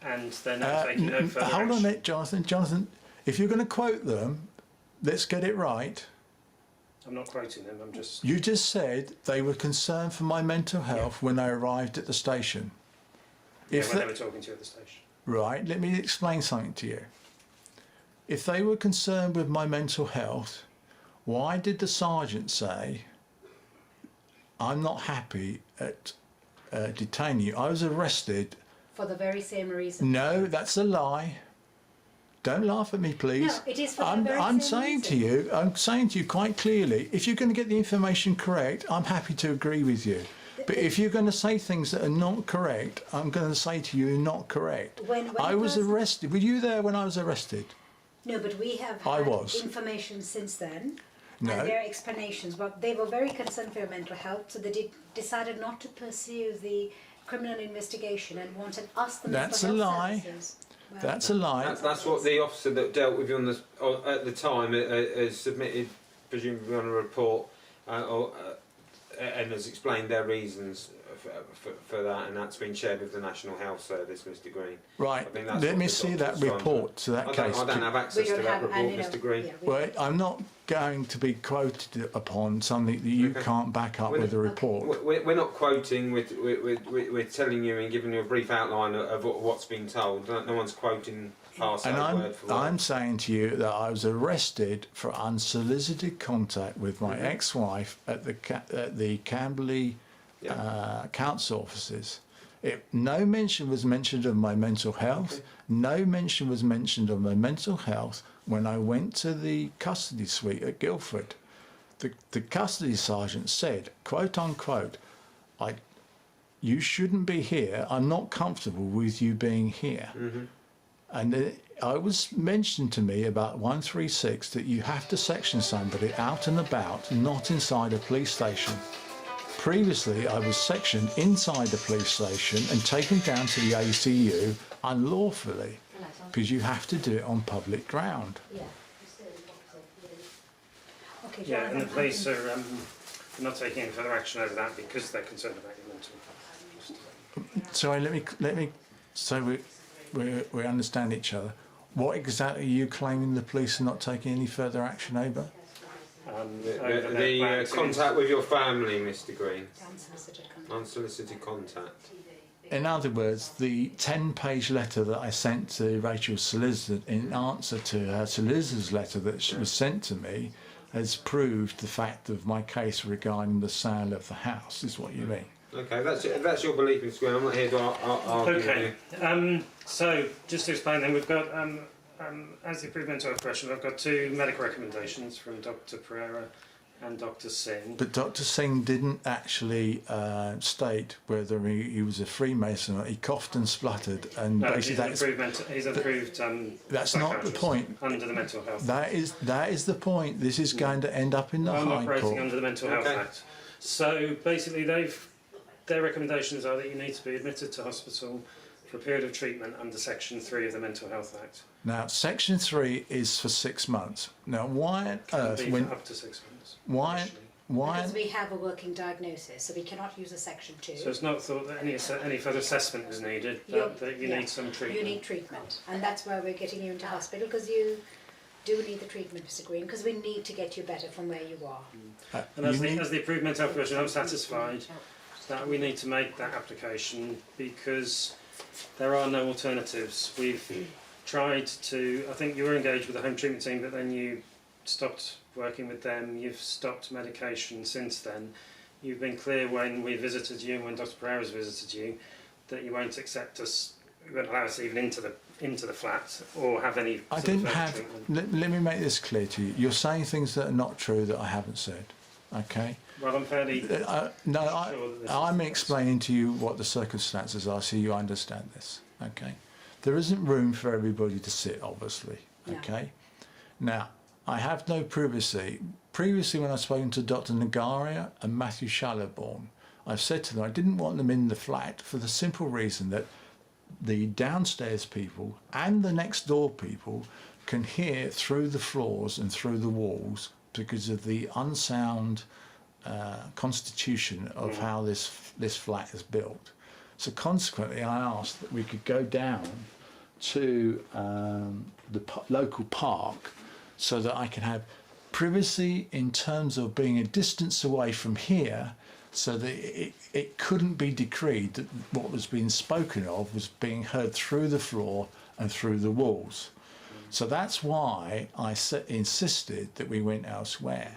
and they're now taking no further Hold on a action. minute, Jonathan. Jonathan, if you're going to quote them, let's get it right. I'm not quoting them. I'm just. You just said they were concerned for my mental health when I arrived at the station. When they were talking to you at the station. Right, let me explain something to you. If they were concerned with my mental health, why did the sergeant say, I'm not happy at detaining you? I was arrested. For the very same reason. No, that's a lie. Don't laugh at me, please. No, it is for the very I'm same saying I'm saying to you quite clearly, if you're going to get the information correct, I'm happy to agree with you. But if you're going to say things that are not correct, I'm going to say to you, you're not correct. When I was arrested. Were you there when I was arrested? No, but we have I had was. information since then, No. and their explanations. But they were very concerned for your mental health, so they decided not to pursue the criminal investigation and wanted us, the That's mental a health lie. services. Well, That's a lie. That's what the officer that dealt with you at the time has submitted, presumably on a report, and has explained their reasons for that, and that's been shared with the National Health Service, Mr. Green. Right. I think that's Let what me the see that doctor's trying report to that case. I don't have access to that report, Mr. Green. Yeah, Well, I'm not going to be quoted upon something that you Okay. can't back up with a report. We're not quoting, we're telling you and giving you a brief outline of what's been told. No one's quoting past And that word for word. I'm saying to you that I was arrested for unsolicited contact with my ex-wife at the Camberley council offices. No mention was mentioned of my mental health. Okay. No mention was mentioned of my mental health when I went to the custody suite at Guildford. The custody sergeant said, quote unquote, you shouldn't be here. I'm not comfortable with you being here. Mm-hmm. And I was mentioned to me about 136 that you have to section somebody out and about, not inside a police station. Previously, I was sectioned inside the police station and taken down to the ACU unlawfully, because you have to do it on public ground. Yeah. Okay, Yeah, and the Jonathan, police are not taking any further action over that because they're concerned about your mental health. So let me, so we understand each other. What exactly are you claiming the police are not taking any further action over? over their plan to contact with your family, Mr. Green. Unsolicited contact. Unsolicited contact. In other words, the 10-page letter that I sent to Rachel's solicitor in answer to her solicitor's letter that was sent to me has proved the fact of my case regarding the sale of the house, is what you mean. Okay, that's your belief, Mr. Green. I'm not here to argue with Okay. you. So just to explain, then we've got as the improvement of question, I've got 2 medical recommendations from Dr. Pereira and Dr. Singh. But Dr. Singh didn't actually state whether he was a Freemason or he coughed and spluttered, and No, basically he's approved. that's not the point. Under the Mental Health. That is the point. This is going to end up in the I'm High operating Court. under the Mental Health Okay. Act. So basically, their recommendations are that you need to be admitted to hospital for a period of treatment under Section 3 of the Mental Health Act. Now, Section 3 is for 6 months. Now, why on earth? Can be for up to 6 months. Why? initially. Because we have a working diagnosis, so we cannot use a Section 2. So it's not thought that any further assessment is needed, that you need some treatment. You need treatment, and that's why we're getting you into hospital, because you do need the treatment, Mr. Green, because we need to get you better from where you are. And as the approved mental health professional, I'm satisfied that we need to make that application because there are no alternatives. We've tried to, I think you were engaged with the home treatment team, but then you stopped working with them, you've stopped medication since then. You've been clear when we visited you and when Dr. Pereira's visited you that you won't accept us, you won't allow us even into the flat or have any I sort didn't of have. treatment. Let me make this clear to you. You're saying things that are not true that I haven't said. Okay. Well, I'm fairly No, sure that this is I'm the case. explaining to you what the circumstances are, so you understand this. Okay. There isn't room for everybody to sit, obviously. No. Okay. Now, I have no privacy. Previously, when I've spoken to Dr. Nagaria and Matthew Shallowborn, I've said to them I didn't want them in the flat for the simple reason that the downstairs people and the next door people can hear through the floors and through the walls because of the unsound constitution of how this flat is built. So consequently, I asked that we could go down to the local park so that I can have privacy in terms of being a distance away from here, so that it couldn't be decreed that what was being spoken of was being heard through the floor and through the walls. So that's why I insisted that we went elsewhere.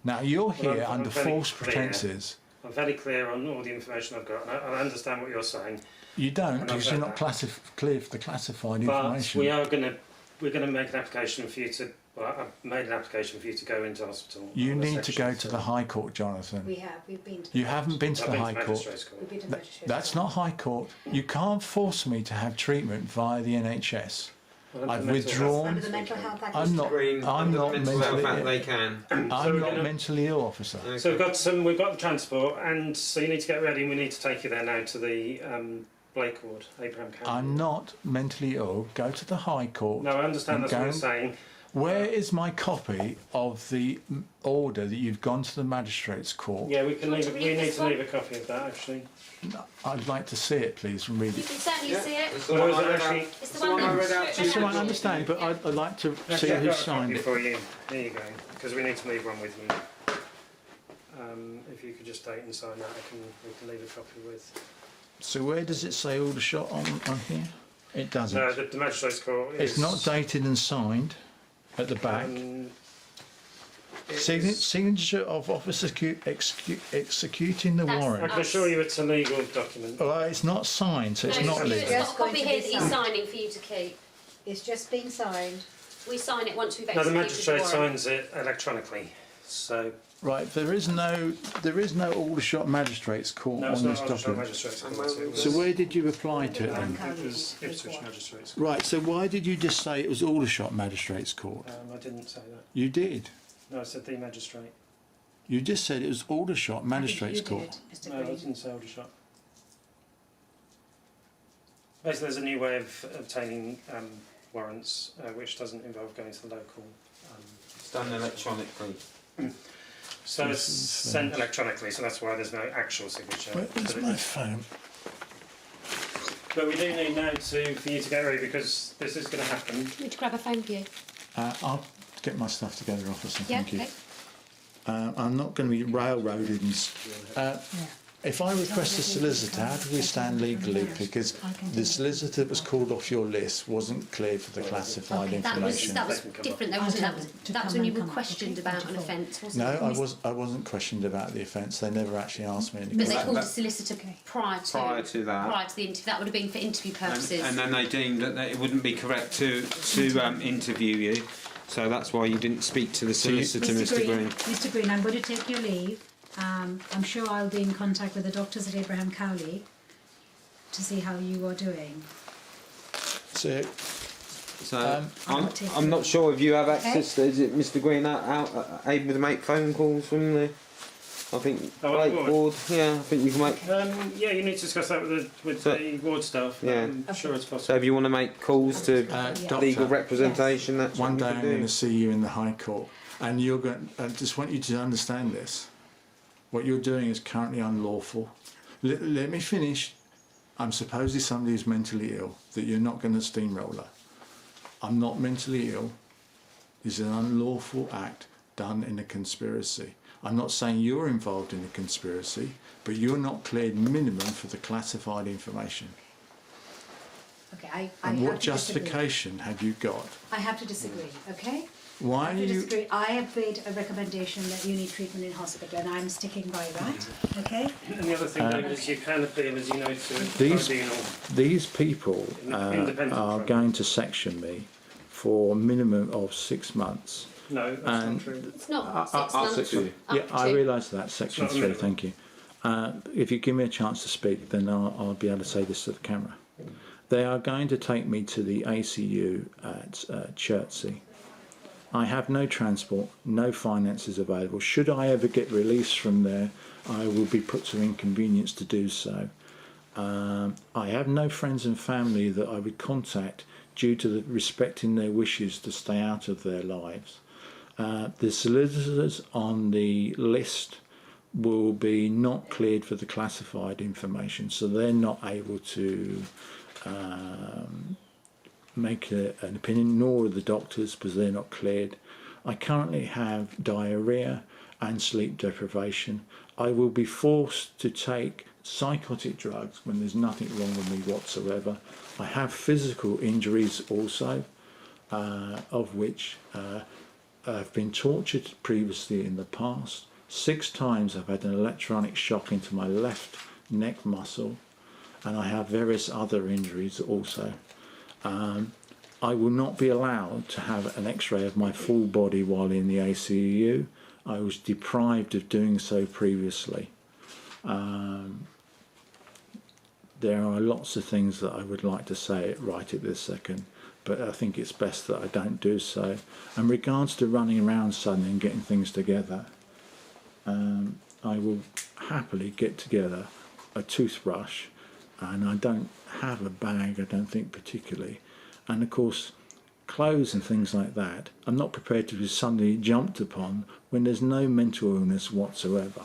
Now, you're here I'm under very false clear. pretences. I'm very clear on all the information I've got, and I understand what you're saying. You don't, And because I've you're heard not clear for the classified But information. we're going to make an application for you to. Well, I've made an application for you to go into hospital. You under need to Section go to the 3. High Court, Jonathan. We've been to You haven't been to I've the been High to Court. Magistrates Court. We've been to That- magistrates. That's not High Court. You can't force me to have treatment via the NHS. Well, I've under mental withdrawn. Under the Mental Health Act. I'm Mr. not. Green, I'm under not the Mental Health mentally. Act, they can. I'm we're not gonna- mentally ill, officer. So we've got the transport, and so you need to get ready. And we need to take you there now to the Blake Ward, Abraham County. I'm not mentally ill. Go to the High Court. No, I understand that's what you're saying. Where is my copy of the order that you've gone to the magistrates' court? Yeah, we can Want leave. to We read need this to one? leave a copy of that actually. I'd like to see it, please, and read You it. can certainly see it. It's the Well, one is I it read out. actually- It's the the one one I that read out to That's you. what I understand, but I'd like to see Actually, I've who got a signed copy it. for you. Here you go. Because we need to leave one with you. If you could just date and sign that, we can leave a copy with. So where does it say Aldershot on here? It doesn't. No, the magistrates court. It's is, not dated and signed at the back. it is- Signature of officer executing the That's- I warrant. can assure you it's a legal document. Well, it's not signed, so it's No, not Stuart's legal. got a Just going copy to here be that he's signed. signing for you to keep. It's just been signed. We sign it once we've No, executed the magistrate the warrant. signs it electronically. So Right, there is no Aldershot Magistrates Court no, it's on not this Aldershot document. magistrates And court. where It So was, where did you apply to it then? it was Ipswich magistrates court. Right, so why did you just say it was Aldershot Magistrates Court? I didn't say that. You did. No, I said the magistrate. You just said it was Aldershot Magistrates You Court. did, Mr. No, I Green. didn't say Aldershot. Basically, there's a new way of obtaining warrants, which doesn't involve going to the local. It's done electronically. So it's sent electronically, so that's why there's no actual signature. Where's But, my phone? but we do need now for you to get ready because this is going to happen. Need to grab a phone for you. I'll get my stuff together, officer. Yeah, Thank you. okay. I'm not going to be railroaded. If I request a solicitor, how do we stand legally? Because the solicitor that was called off your list wasn't cleared for the classified information. That was different though, wasn't it? That was when you were questioned about an offence, wasn't it? No, I wasn't questioned about the offence. They never actually asked me any But they questions. called a solicitor prior to that. Prior to the interview. That would have been for interview purposes. And then they deemed that it wouldn't be correct to interview you, so that's why you didn't speak to the solicitor, Mr. Green. Mr. Green, I'm going to take your leave. I'm sure I'll be in contact with the doctors at Abraham Cowley to see how you are doing. So I'm not sure if you have access. Is it Mr. Green able to make phone calls from the? I think board. Yeah, I think you can make. Yeah, you need to discuss that with the ward staff. Yeah, I'm sure it's possible. So if you want to make calls to legal representation, that's one what day you I'm can do. going to see you in the High Court, and you're going. I just want you to understand this. What you're doing is currently unlawful. Let me finish. I'm supposedly somebody who's mentally ill, that you're not going to steamroller. I'm not mentally ill. It's an unlawful act done in a conspiracy. I'm not saying you're involved in a conspiracy, but you're not cleared minimum for the classified information. Okay, And what justification have you got? I have to disagree, okay? Why are you... Disagree. I have made a recommendation that you need treatment in hospital, and I'm sticking by that, okay? And the other thing, David, is you can appeal, as you know, to a tribunal. These people are going to section me for a minimum of 6 months. No, that's not true. It's not 6 months. Yeah, I realise that. Section 3, thank you. If you give me a chance to speak, then I'll be able to say this to the camera. They are going to take me to the ACU at Chertsey. I have no transport, no finances available. Should I ever get released from there, I will be put to inconvenience to do so. I have no friends and family that I would contact due to respecting their wishes to stay out of their lives. The solicitors on the list will be not cleared for the classified information, so they're not able to make an opinion, nor are the doctors, because they're not cleared. I currently have diarrhea and sleep deprivation. I will be forced to take psychotic drugs when there's nothing wrong with me whatsoever. I have physical injuries also, of which I've been tortured previously in the past. 6 times I've had an electronic shock into my left neck muscle, and I have various other injuries also. I will not be allowed to have an x-ray of my full body while in the ACU. I was deprived of doing so previously. There are lots of things that I would like to say right at this second, but I think it's best that I don't do so. In regards to running around suddenly and getting things together, I will happily get together a toothbrush, and I don't have a bag, I don't think particularly, and of course clothes and things like that. I'm not prepared to be suddenly jumped upon when there's no mental illness whatsoever.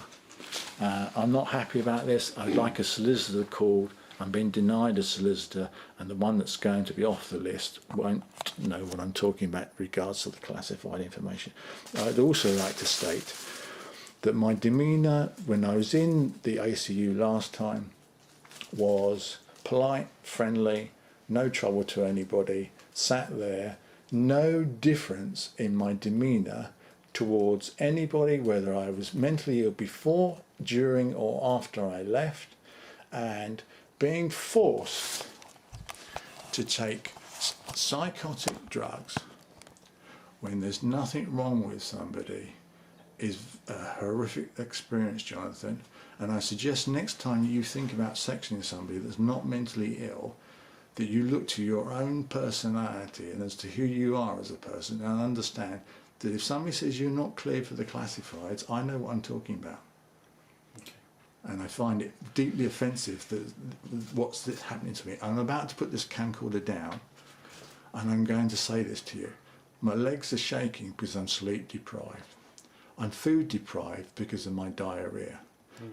I'm not happy about this. I'd like a solicitor called. I'm being denied a solicitor, and the one that's going to be off the list won't know what I'm talking about in regards to the classified information. I'd also like to state that my demeanour when I was in the ACU last time was polite, friendly, no trouble to anybody, sat there, no difference in my demeanour towards anybody, whether I was mentally ill before, during or after I left, and being forced to take psychotic drugs when there's nothing wrong with somebody is a horrific experience, Jonathan. And I suggest next time you think about sectioning somebody that's not mentally ill, that you look to your own personality and as to who you are as a person, and understand that if somebody says you're not cleared for the classifieds, I know what I'm talking about. Okay. And I find it deeply offensive that what's this happening to me. I'm about to put this camcorder down, and I'm going to say this to you. My legs are shaking because I'm sleep deprived. I'm food deprived because of my diarrhea.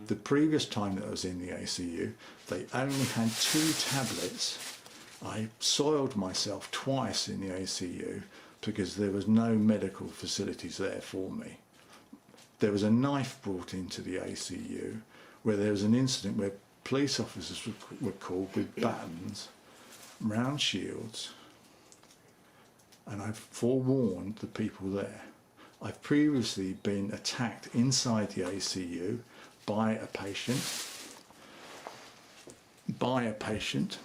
The previous time that I was in the ACU, they only had 2 tablets. I soiled myself twice in the ACU because there was no medical facilities there for me. there was a knife brought into the ACU, where there was an incident where police officers were called with batons, round shields, and I've forewarned the people there. I've previously been attacked inside the ACU by a patient,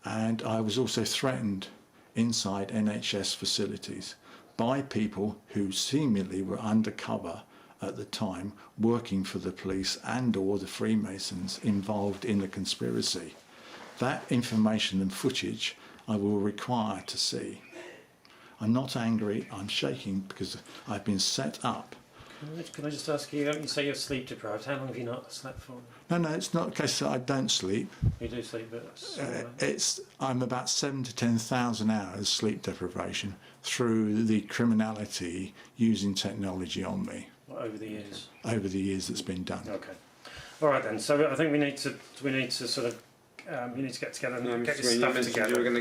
and I was also threatened inside NHS facilities by people who seemingly were undercover at the time, working for the police and or the Freemasons involved in the conspiracy. That information and footage I will require to see. I'm not angry, I'm shaking because I've been set up. Can I just ask you, you say you're sleep deprived, how long have you not slept for? No, it's not a case that I don't sleep. You do sleep, but I'm about 7,000 to 10,000 hours sleep deprivation through the criminality using technology on me. Over the years? Over the years that's been done. Okay. All right then, so I think we need to sort of, you need to get together and get your stuff together.